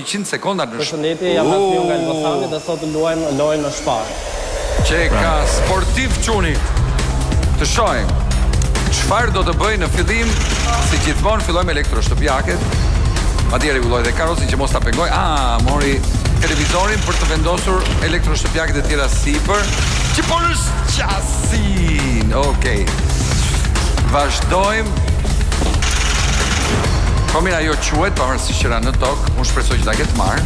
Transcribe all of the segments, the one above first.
100 sekonda në Përshëndetje, jam Afiu nga Elbasani dhe sot luajmë lojën në shparë. Që ka sportiv çuni. Të shohim çfarë do të bëj në fillim, si gjithmonë fillojmë elektroshtëpiaket. Madje rregulloj dhe karrocin që mos ta pengoj. Mori televizorin për të vendosur elektroshtëpiaket e tjera sipër. Që po është qasin. Okej. Vazhdojmë. Po mira, jo quhet, pavarësisht që ra në tokë, unë shpresoj që ta ketë marrë.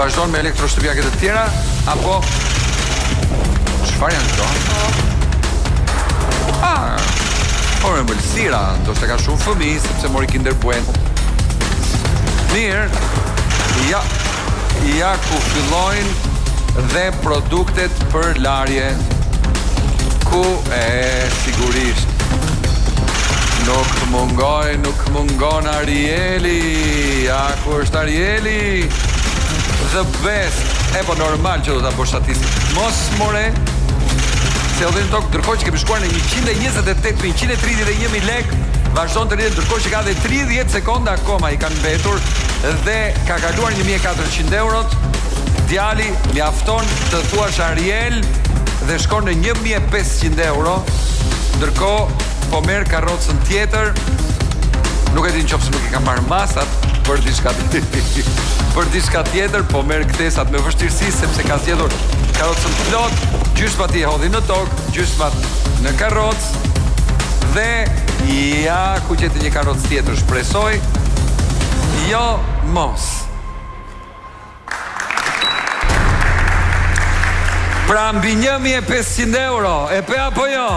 Vazhdojmë me elektroshtëpiaket e tjera, apo çfarë janë këto? Po me mbëlsira, ndoshta ka shumë fëmijë sepse mori Kinder Bueno. Mirë, ja ku fillojnë dhe produktet për larje. Ku sigurisht nuk mungon Arieli. Ku është Arieli? The best. Po normal që do ta bësh aty. Mos more. Se edhe në tokë, ndërkohë që kemi shkuar në 128.131.000 lek, vazhdon të rritet, ndërkohë që ka dhe 30 sekonda akoma i kanë mbetur dhe ka kaluar 1.400 eurot. Djali mjafton të thuash Ariel dhe shkon në 1.500 euro. Ndërkohë po merr karrocën tjetër. Nuk e di nëse nuk i ka marrë masat për diçka tjetër, po merr ktesat me vështirësi sepse ka zgjedhur karrocën plot, gjysmat i hodhi në tokë, gjysmat në karrocë. Dhe ku gjeti një karrocë tjetër, shpresoj. Jo, mos. Pra mbi 1.500 euro, e pe apo jo?